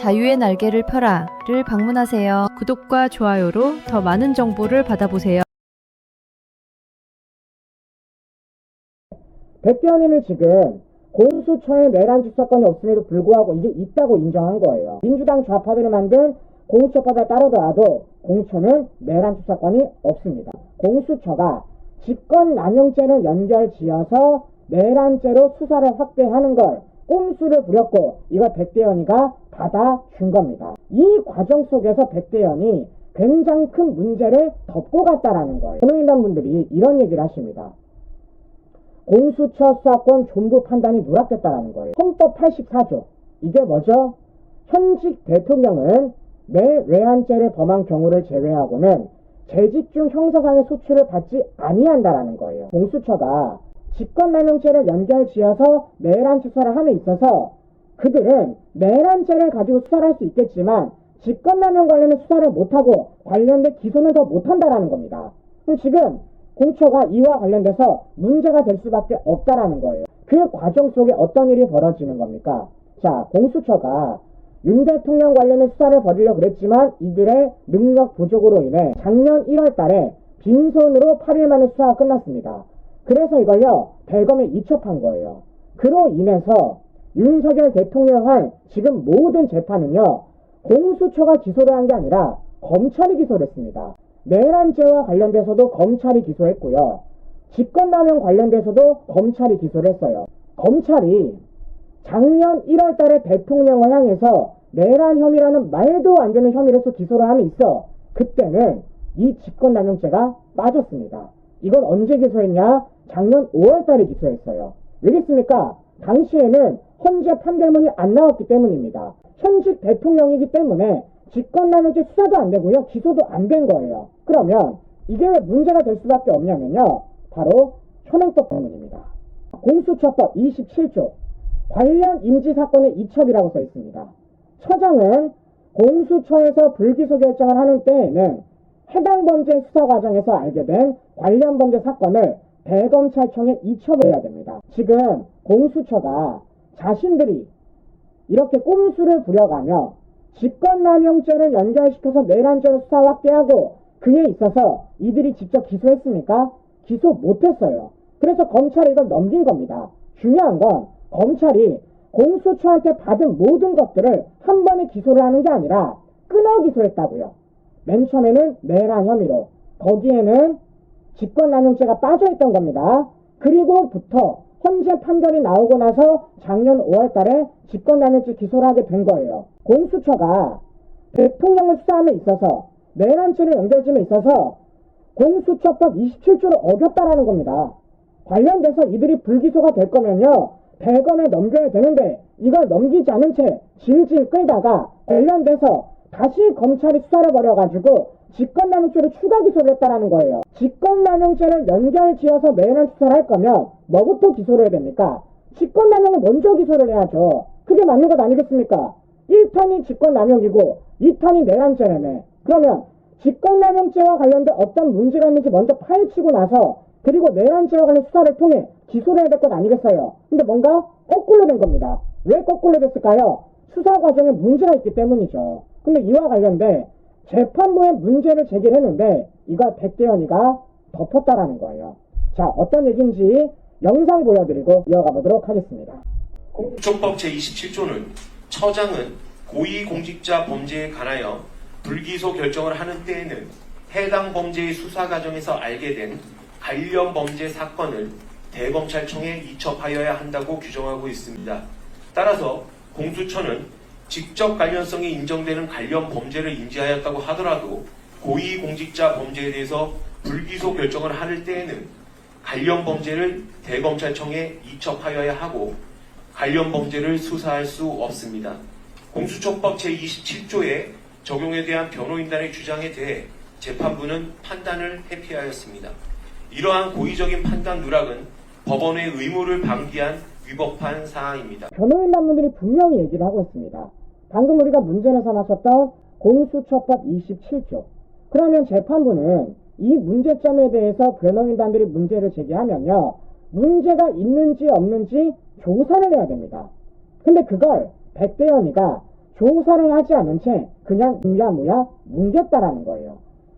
자유의 날개를 펴라를 방문하세요. 구독과 좋아요로 더 많은 정보를 받아보세요. 백대현이는 지금 공수처에 내란 수사권이 없음에도 불구하고 이게 있다고 인정한 거예요. 민주당 좌파들이 만든 공수처법에 따르더라도 공수처는 내란 수사권이 없습니다. 공수처가 직권남용죄를 연결지어서 내란죄로 수사를 확대하는 걸 꼼수를 부렸고 이걸 백대현이가 받아준 겁니다. 이 과정 속에서 백대현이 굉장히 큰 문제를 덮고 갔다라는 거예요. 변호인단 분들이 이런 얘기를 하십니다. 공수처 수사권 존부 판단이 누락됐다라는 거예요. 헌법 84조. 이게 뭐죠? 현직 대통령은 내 외환죄를 범한 경우를 제외하고는 재직 중 형사상의 소출을 받지 아니한다라는 거예요. 공수처가 직권남용죄를 연결지어서 내란 수사를 함에 있어서 그들은 내란죄를 가지고 수사를 할 수 있겠지만 직권남용 관련된 수사를 못하고 관련된 기소는 더 못한다라는 겁니다. 그럼 지금 공처가 이와 관련돼서 문제가 될 수밖에 없다라는 거예요. 그 과정 속에 어떤 일이 벌어지는 겁니까? 자, 공수처가 윤 대통령 관련된 수사를 벌이려고 그랬지만 이들의 능력 부족으로 인해 작년 1월 달에 빈손으로 8일 만에 수사가 끝났습니다. 그래서 이걸요, 대검에 이첩한 거예요. 그로 인해서 윤석열 대통령한 지금 모든 재판은요, 공수처가 기소를 한 게 아니라 검찰이 기소를 했습니다. 내란죄와 관련돼서도 검찰이 기소했고요. 직권남용 관련돼서도 검찰이 기소를 했어요. 검찰이 작년 1월 달에 대통령을 향해서 내란 혐의라는 말도 안 되는 혐의로서 기소를 함에 있어 그때는 이 직권남용죄가 빠졌습니다. 이건 언제 기소했냐? 작년 5월 달에 기소했어요. 왜겠습니까? 당시에는 헌재 판결문이 안 나왔기 때문입니다. 현직 대통령이기 때문에 직권남용죄 수사도 안 되고요. 기소도 안 된 거예요. 그러면 이게 왜 문제가 될 수밖에 없냐면요. 바로 현행법 때문입니다. 공수처법 27조 관련 임시사건의 이첩이라고 써 있습니다. 처장은 공수처에서 불기소 결정을 하는 때에는 해당 범죄 수사 과정에서 알게 된 관련 범죄 사건을 대검찰청에 이첩을 해야 됩니다. 지금 공수처가 자신들이 이렇게 꼼수를 부려가며 직권남용죄를 연결시켜서 내란죄로 수사 확대하고 그에 있어서 이들이 직접 기소했습니까? 기소 못했어요. 그래서 검찰이 이걸 넘긴 겁니다. 중요한 건 검찰이 공수처한테 받은 모든 것들을 한 번에 기소를 하는 게 아니라 끊어 기소했다고요. 맨 처음에는 내란 혐의로 거기에는 직권남용죄가 빠져있던 겁니다. 그리고부터 현재 판결이 나오고 나서 작년 5월 달에 직권남용죄 기소를 하게 된 거예요. 공수처가 대통령을 수사함에 있어서 내란죄를 연결점에 있어서 공수처법 27조를 어겼다라는 겁니다. 관련돼서 이들이 불기소가 될 거면요. 대검에 넘겨야 되는데 이걸 넘기지 않은 채 질질 끌다가 관련돼서 다시 검찰이 수사를 벌여가지고 직권남용죄로 추가 기소를 했다라는 거예요. 직권남용죄를 연결지어서 내란 수사를 할 거면 뭐부터 기소를 해야 됩니까? 직권남용을 먼저 기소를 해야죠. 그게 맞는 것 아니겠습니까? 1탄이 직권남용이고 2탄이 내란죄라며. 그러면 직권남용죄와 관련된 어떤 문제가 있는지 먼저 파헤치고 나서 그리고 내란죄와 관련 수사를 통해 기소를 해야 될 것 아니겠어요? 근데 뭔가 거꾸로 된 겁니다. 왜 거꾸로 됐을까요? 수사 과정에 문제가 있기 때문이죠. 근데 이와 관련된 재판부에 문제를 제기했는데 이걸 백대현이가 덮었다라는 거예요. 자, 어떤 얘기인지 영상 보여드리고 이어가 보도록 하겠습니다. 공수처법 제27조는 처장은 고위공직자 범죄에 관하여 불기소 결정을 하는 때에는 해당 범죄의 수사 과정에서 알게 된 관련 범죄 사건을 대검찰청에 이첩하여야 한다고 규정하고 있습니다. 따라서 공수처는 직접 관련성이 인정되는 관련 범죄를 인지하였다고 하더라도 고위공직자 범죄에 대해서 불기소 결정을 할 때에는 관련 범죄를 대검찰청에 이첩하여야 하고 관련 범죄를 수사할 수 없습니다. 공수처법 제27조의 적용에 대한 변호인단의 주장에 대해 재판부는 판단을 회피하였습니다. 이러한 고의적인 판단 누락은 법원의 의무를 방기한 위법한 사항입니다. 변호인단분들이 분명히 얘기를 하고 있습니다. 방금 우리가 문제를 삼았었던 공수처법 27조. 그러면 재판부는 이 문제점에 대해서 변호인단들이 문제를 제기하면요. 문제가 있는지 없는지 조사를 해야 됩니다. 근데 그걸 백대현이가 조사를 하지 않은 채 그냥 무야무야 뭉갰다라는 거예요.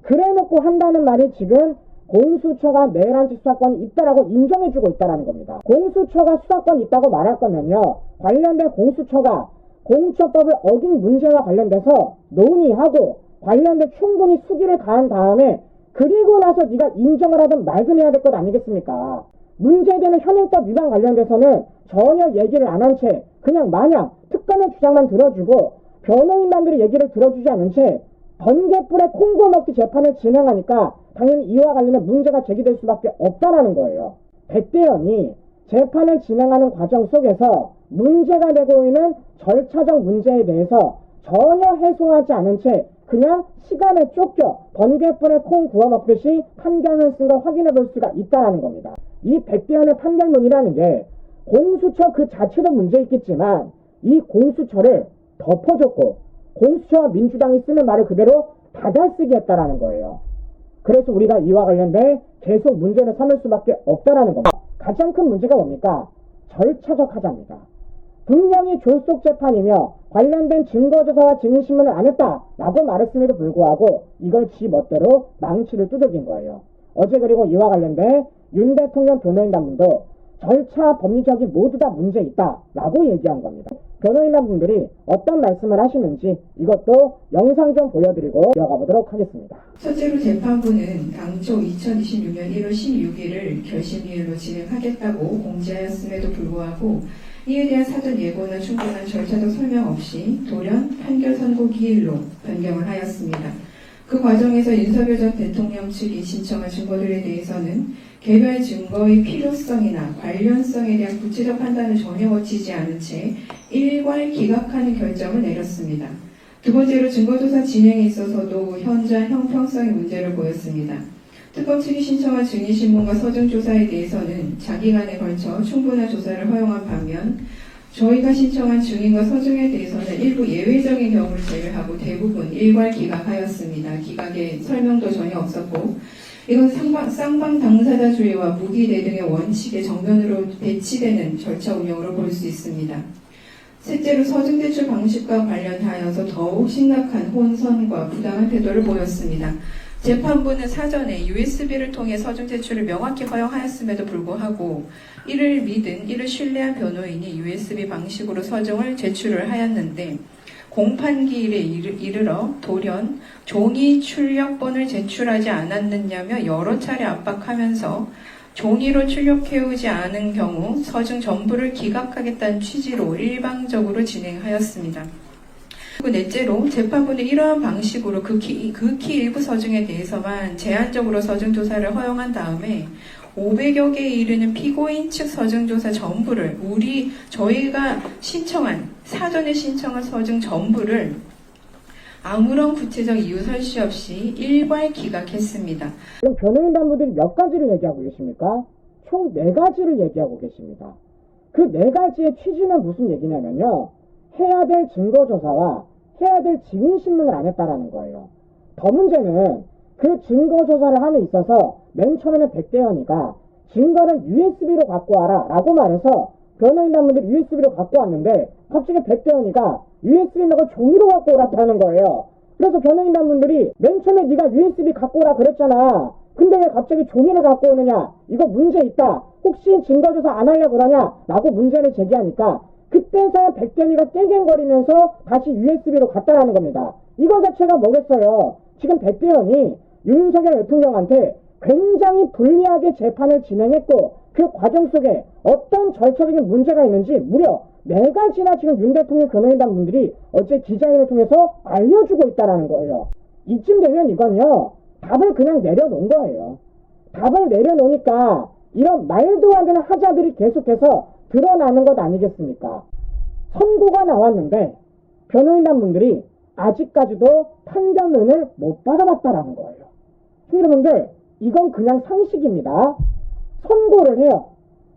그래놓고 한다는 말이 지금 공수처가 내란치 수사권이 있다라고 인정해주고 있다라는 겁니다. 공수처가 수사권이 있다고 말할 거면요, 관련된 공수처가 공수처법을 어긴 문제와 관련돼서 논의하고 관련된 충분히 수기를 가한 다음에 그리고 나서 네가 인정을 하든 말든 해야 될 것 아니겠습니까? 문제되는 현행법 위반 관련돼서는 전혀 얘기를 안 한 채 그냥 마냥 특검의 주장만 들어주고 변호인단들의 얘기를 들어주지 않은 채 번개불에 콩고 먹기 재판을 진행하니까 당연히 이와 관련된 문제가 제기될 수밖에 없다라는 거예요. 백대현이 재판을 진행하는 과정 속에서 문제가 되고 있는 절차적 문제에 대해서 전혀 해소하지 않은 채 그냥 시간에 쫓겨 번개불에 콩 구워 먹듯이 판결을 쓴 걸 확인해 볼 수가 있다라는 겁니다. 이 백대현의 판결문이라는 게 공수처 그 자체도 문제 있겠지만 이 공수처를 덮어줬고 공수처와 민주당이 쓰는 말을 그대로 받아쓰기 했다라는 거예요. 그래서 우리가 이와 관련된 계속 문제를 삼을 수밖에 없다라는 겁니다. 가장 큰 문제가 뭡니까? 절차적 하자입니다. 분명히 졸속 재판이며 관련된 증거조사와 증인신문을 안 했다라고 말했음에도 불구하고 이걸 지 멋대로 망치를 두들긴 거예요. 어제 그리고 이와 관련된 윤 대통령 변호인단분도 절차 법리적인 모두 다 문제 있다라고 얘기한 겁니다. 변호인단분들이 어떤 말씀을 하시는지 이것도 영상 좀 보여드리고 이어가 보도록 하겠습니다. 첫째로 재판부는 당초 2026년 1월 16일을 결심일로 진행하겠다고 공지하였음에도 불구하고 이에 대한 사전 예고나 충분한 절차적 설명 없이 돌연 판결 선고 기일로 변경을 하였습니다. 그 과정에서 윤석열 전 대통령 측이 신청한 증거들에 대해서는 개별 증거의 필요성이나 관련성에 대한 구체적 판단을 전혀 거치지 않은 채 일괄 기각하는 결정을 내렸습니다. 두 번째로 증거조사 진행에 있어서도 현저한 형평성의 문제를 보였습니다. 특검 측이 신청한 증인신문과 서증조사에 대해서는 장기간에 걸쳐 충분한 조사를 허용한 반면 저희가 신청한 증인과 서증에 대해서는 일부 예외적인 경우를 제외하고 대부분 일괄 기각하였습니다. 기각에 설명도 전혀 없었고 이건 쌍방 당사자주의와 무기대 등의 원칙의 정면으로 배치되는 절차 운영으로 볼 수 있습니다. 셋째로 서증 제출 방식과 관련하여서 더욱 심각한 혼선과 부당한 태도를 보였습니다. 재판부는 사전에 USB를 통해 서증 제출을 명확히 허용하였음에도 불구하고 이를 믿은 이를 신뢰한 변호인이 USB 방식으로 서증을 제출을 하였는데 공판기일에 이르러 돌연 종이 출력본을 제출하지 않았느냐며 여러 차례 압박하면서 종이로 출력해오지 않은 경우 서증 전부를 기각하겠다는 취지로 일방적으로 진행하였습니다. 그리고 넷째로 재판부는 이러한 방식으로 극히 일부 서증에 대해서만 제한적으로 서증조사를 허용한 다음에 500여 개에 이르는 피고인 측 서증조사 전부를 저희가 사전에 신청한 서증 전부를 아무런 구체적 이유 설시 없이 일괄 기각했습니다. 그럼 변호인단분들이 몇 가지를 얘기하고 계십니까? 총 4가지를 얘기하고 계십니다. 그 4가지의 취지는 무슨 얘기냐면요, 해야 될 증거조사와 해야 될 증인신문을 안 했다라는 거예요. 더 문제는 그 증거조사를 함에 있어서 맨 처음에는 백대현이가 증거를 USB로 갖고 와라 라고 말해서 변호인단분들이 USB로 갖고 왔는데 갑자기 백대현이가 USB 넣고 종이로 갖고 오라고 는 거예요. 그래서 변호인단분들이 맨 처음에 네가 USB 갖고 오라 그랬잖아. 근데 왜 갑자기 종이를 갖고 오느냐? 이거 문제 있다. 혹시 증거조사 안 하려고 그러냐? 라고 문제를 제기하니까 그때서 백대현이가 깽깽거리면서 다시 USB로 갔다라는 겁니다. 이거 자체가 뭐겠어요? 지금 백대현이 윤석열 대통령한테 굉장히 불리하게 재판을 진행했고 그 과정 속에 어떤 절차적인 문제가 있는지 무려 4가지나 지금 윤 대통령 변호인단 분들이 어제 기자회견을 통해서 알려주고 있다라는 거예요. 이쯤 되면 이건요, 답을 그냥 내려놓은 거예요. 답을 내려놓으니까 이런 말도 안 되는 하자들이 계속해서 드러나는 것 아니겠습니까? 선고가 나왔는데 변호인단 분들이 아직까지도 판결문을 못 받아봤다라는 거예요. 여러분들, 이건 그냥 상식입니다. 선고를 해요.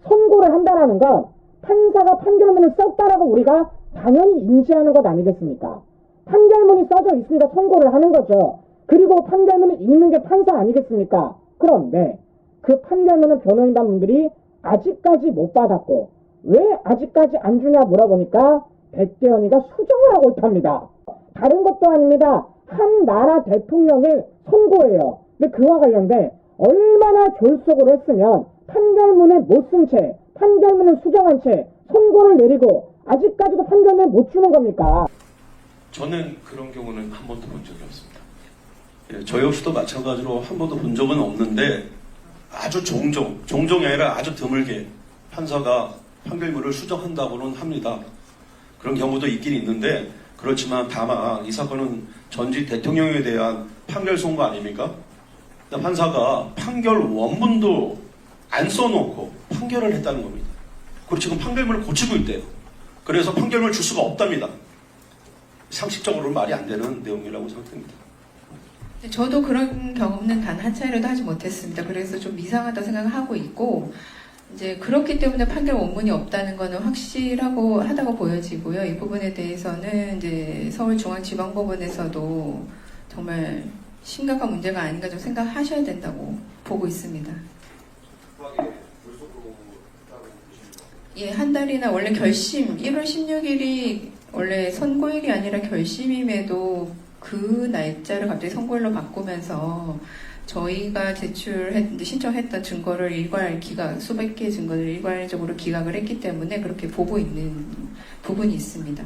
선고를 한다라는 건 판사가 판결문을 썼다라고 우리가 당연히 인지하는 것 아니겠습니까? 판결문이 써져 있으니까 선고를 하는 거죠. 그리고 판결문을 읽는 게 판사 아니겠습니까? 그런데 그 판결문은 변호인단 분들이 아직까지 못 받았고 왜 아직까지 안 주냐 물어보니까 백대현이가 수정을 하고 있답니다. 다른 것도 아닙니다. 한 나라 대통령의 선고예요. 근데 그와 관련돼 얼마나 졸속으로 했으면 판결문을 못 쓴 채, 판결문을 수정한 채 선고를 내리고 아직까지도 판결문을 못 주는 겁니까? 저는 그런 경우는 한 번도 본 적이 없습니다. 예, 저 역시도 마찬가지로 한 번도 본 적은 없는데 아주 종종이 아니라 아주 드물게 판사가 판결문을 수정한다고는 합니다. 그런 경우도 있긴 있는데 그렇지만 다만 이 사건은 전직 대통령에 대한 판결 선고 아닙니까? 판사가 판결 원문도 안 써놓고 판결을 했다는 겁니다. 그리고 지금 판결문을 고치고 있대요. 그래서 판결문을 줄 수가 없답니다. 상식적으로는 말이 안 되는 내용이라고 생각됩니다. 저도 그런 경험은 단 한 차례도 하지 못했습니다. 그래서 좀 이상하다고 생각하고 있고, 이제 그렇기 때문에 판결 원문이 없다는 거는 하다고 보여지고요. 이 부분에 대해서는 이제 서울중앙지방법원에서도 정말 심각한 문제가 아닌가 좀 생각하셔야 된다고 보고 있습니다. 예, 한 달이나 원래 결심, 1월 16일이 원래 선고일이 아니라 결심임에도 그 날짜를 갑자기 선고일로 바꾸면서 저희가 신청했던 증거를 수백 개의 증거를 일괄적으로 기각을 했기 때문에 그렇게 보고 있는 부분이 있습니다.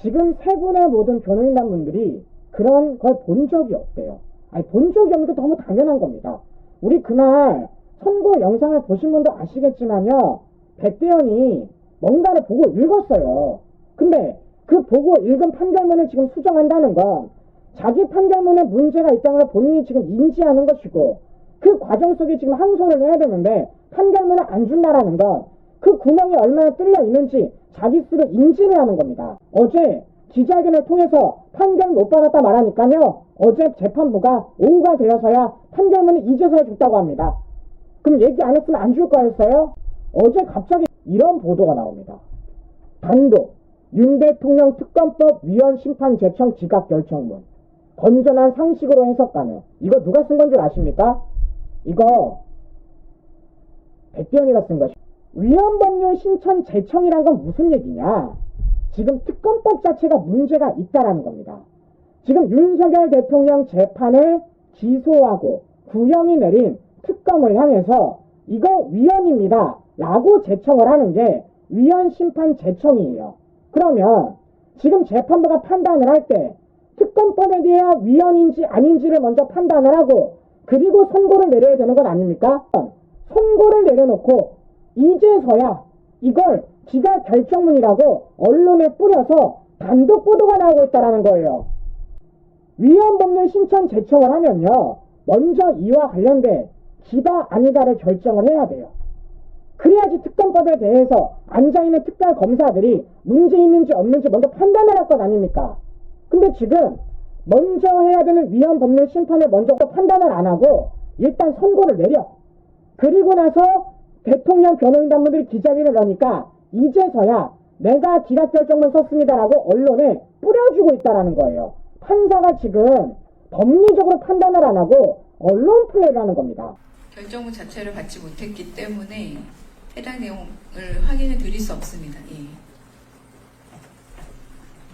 지금 세 분의 모든 변호인단 분들이 그런 걸 본 적이 없대요. 아니, 본 적이 없는 게 너무 당연한 겁니다. 우리 그날 선고 영상을 보신 분도 아시겠지만요, 백대현이 뭔가를 보고 읽었어요. 근데 그 보고 읽은 판결문을 지금 수정한다는 건 자기 판결문에 문제가 있다는 걸 본인이 지금 인지하는 것이고, 그 과정 속에 지금 항소를 해야 되는데 판결문을 안 준다라는 건 그 구멍이 얼마나 뚫려 있는지 자기 스스로 인지를 하는 겁니다. 어제 기자회견을 통해서 판결 못 받았다 말하니까요, 어제 재판부가 오후가 되어서야 판결문을 이제서야 줬다고 합니다. 그럼 얘기 안 했으면 안 줄 거였어요? 어제 갑자기 이런 보도가 나옵니다. 단독 윤 대통령 특검법 위헌 심판 제청 지각 결정문, 건전한 상식으로 해석 가능. 이거 누가 쓴 건 줄 아십니까? 이거 백대현이가 쓴 것이. 위헌 법률 신청 제청이란 건 무슨 얘기냐? 지금 특검법 자체가 문제가 있다라는 겁니다. 지금 윤석열 대통령 재판을 기소하고 구형이 내린 특검을 향해서 이거 위헌입니다 라고 제청을 하는 게 위헌 심판 제청이에요. 그러면 지금 재판부가 판단을 할 때 특검법에 대해 위헌인지 아닌지를 먼저 판단을 하고 그리고 선고를 내려야 되는 건 아닙니까? 선고를 내려놓고 이제서야 이걸 기각 결정문이라고 언론에 뿌려서 단독 보도가 나오고 있다는 거예요. 위헌 법률 신청 제청을 하면요, 먼저 이와 관련된 기다 아니다를 결정을 해야 돼요. 그래야지 특검법에 대해서 앉아있는 특별 검사들이 문제 있는지 없는지 먼저 판단을 할 것 아닙니까? 근데 지금 먼저 해야 되는 위헌 법률 심판을 먼저 판단을 안 하고 일단 선고를 내려. 그리고 나서 대통령 변호인단분들이 기자회견을 하니까 이제서야 내가 기각 결정문 썼습니다라고 언론에 뿌려주고 있다는 거예요. 판사가 지금 법리적으로 판단을 안 하고 언론 플레이를 하는 겁니다. 결정문 자체를 받지 못했기 때문에 해당 내용을 확인해 드릴 수 없습니다. 예.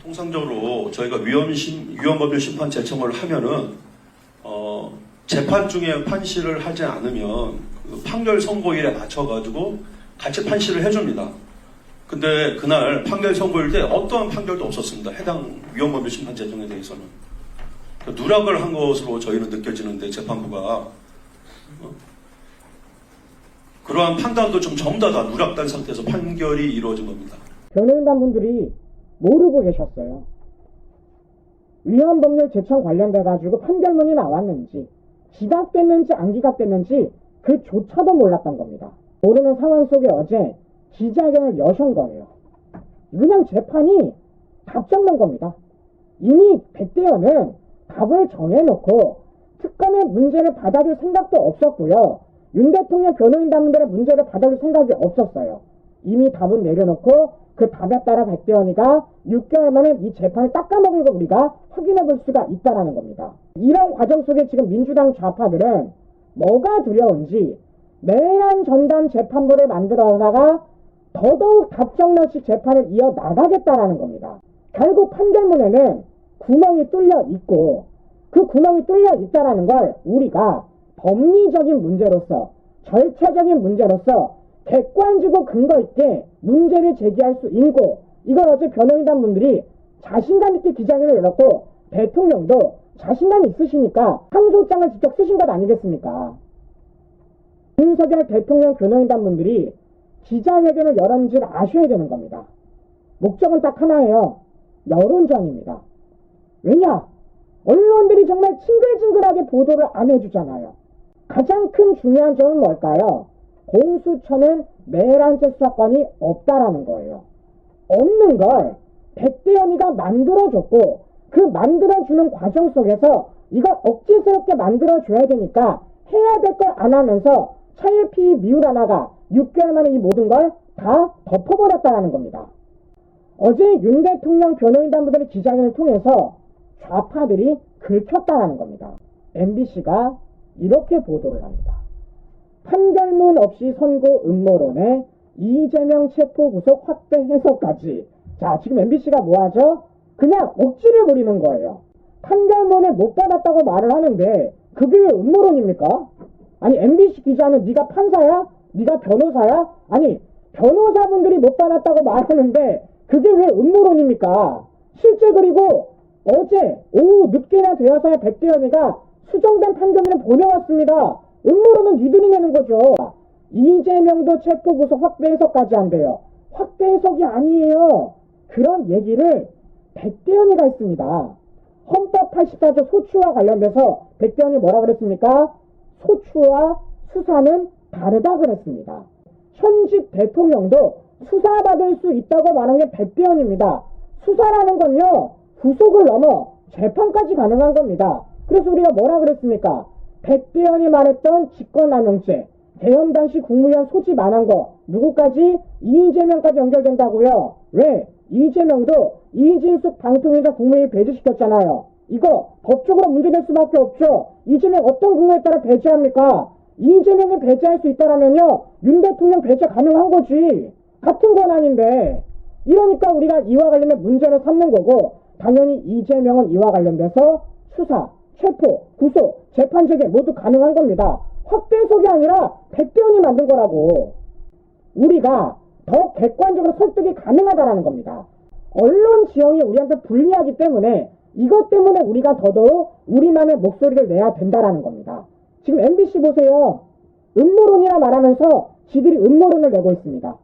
통상적으로 저희가 위헌법률 심판 제청을 하면은 재판 중에 판시를 하지 않으면 그 판결 선고일에 맞춰가지고 같이 판시를 해줍니다. 근데 그날 판결 선고일 때 어떠한 판결도 없었습니다. 해당 위헌법률 심판 제청에 대해서는 누락을 한 것으로 저희는 느껴지는데 재판부가 그러한 판단도 좀 전부 다 누락된 상태에서 판결이 이루어진 겁니다. 변호인단분들이 모르고 계셨어요. 위헌 법률 제청 관련돼가지고 판결문이 나왔는지 기각됐는지 안 기각됐는지 그조차도 몰랐던 겁니다. 모르는 상황 속에 어제 기자회견을 여신 거예요. 그냥 재판이 답정난 겁니다. 이미 백대현은 답을 정해놓고 특검의 문제를 받아줄 생각도 없었고요. 윤 대통령 변호인단분들의 문제를 받아줄 생각이 없었어요. 이미 답은 내려놓고 그 답에 따라 백대현이가 6개월 만에 이 재판을 닦아먹은 걸 우리가 확인해 볼 수가 있다는 겁니다. 이런 과정 속에 지금 민주당 좌파들은 뭐가 두려운지 내란 전담 재판부를 만들어다가 더더욱 답정너식 재판을 이어나가겠다라는 겁니다. 결국 판결문에는 구멍이 뚫려 있고 그 구멍이 뚫려 있다라는 걸 우리가 법리적인 문제로서 절차적인 문제로서 객관적이고 근거 있게 문제를 제기할 수 있고 이걸 어제 변호인단 분들이 자신감 있게 기자회견을 열었고 대통령도 자신감이 있으시니까 항소장을 직접 쓰신 것 아니겠습니까? 윤석열 대통령 변호인단 분들이 기자회견을 열었는지를 아셔야 되는 겁니다. 목적은 딱 하나예요. 여론전입니다. 왜냐? 언론들이 정말 징글징글하게 보도를 안 해주잖아요. 가장 큰 중요한 점은 뭘까요? 공수처는 매란죄 수사권이 없다라는 거예요. 없는 걸 백대현이가 만들어줬고 그 만들어주는 과정 속에서 이걸 억지스럽게 만들어줘야 되니까 해야 될 걸 안 하면서 차일피일 미우라나가 6개월 만에 이 모든 걸 다 덮어버렸다는 겁니다. 어제 윤 대통령 변호인단부들의 기자회견을 통해서 좌파들이 긁혔다는 겁니다. MBC가 이렇게 보도를 합니다. 판결문 없이 선고 음모론에 이재명 체포 구속 확대 해석까지. 자, 지금 MBC가 뭐하죠? 그냥 억지를 부리는 거예요. 판결문을 못 받았다고 말을 하는데 그게 왜 음모론입니까? 아니 MBC 기자는 네가 판사야? 네가 변호사야? 아니 변호사분들이 못 받았다고 말하는데 그게 왜 음모론입니까? 실제 그리고 어제 오후 늦게나 되어서야 백대현이가 수정된 판결문을 보내왔습니다. 음모론은 니들이 내는 거죠. 이재명도 체포 구속 확대 해석까지 한대요. 확대 해석이 아니에요. 그런 얘기를 백대현이가 했습니다. 헌법 84조 소추와 관련돼서 백대현이 뭐라 그랬습니까? 소추와 수사는 다르다 그랬습니다. 현직 대통령도 수사받을 수 있다고 말한 게 백대현입니다. 수사라는 건요, 구속을 넘어 재판까지 가능한 겁니다. 그래서 우리가 뭐라 그랬습니까? 백대현이 말했던 직권남용죄, 대선 당시 국무위원 소집 안 한 거, 누구까지? 이재명까지 연결된다고요. 왜? 이재명도 이진숙 방통위원장 국무회의 배제시켰잖아요. 이거 법적으로 문제될 수밖에 없죠. 이재명 어떤 근거에 따라 배제합니까? 이재명이 배제할 수 있다라면요, 윤 대통령 배제 가능한 거지. 같은 권한인데. 이러니까 우리가 이와 관련된 문제를 삼는 거고, 당연히 이재명은 이와 관련돼서 수사, 체포, 구속, 재판 재개 모두 가능한 겁니다. 확대 해석이 아니라 백대현이 만든 거라고. 우리가 더 객관적으로 설득이 가능하다라는 겁니다. 언론 지형이 우리한테 불리하기 때문에 이것 때문에 우리가 더더욱 우리만의 목소리를 내야 된다라는 겁니다. 지금 MBC 보세요. 음모론이라 말하면서 지들이 음모론을 내고 있습니다.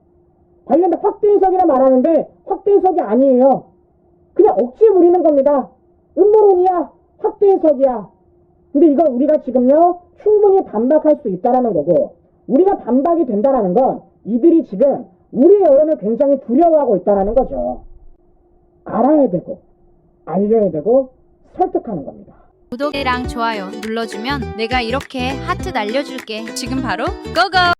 관련된 확대 해석이라 말하는데 확대 해석이 아니에요. 그냥 억지 부리는 겁니다. 음모론이야, 확대 해석이야. 근데 이걸 우리가 지금요 충분히 반박할 수 있다라는 거고, 우리가 반박이 된다라는 건 이들이 지금 우리의 여론을 굉장히 두려워하고 있다라는 거죠. 알아야 되고 알려야 되고 설득하는 겁니다. 구독이랑 좋아요 눌러주면 내가 이렇게 하트 날려줄게. 지금 바로 고고!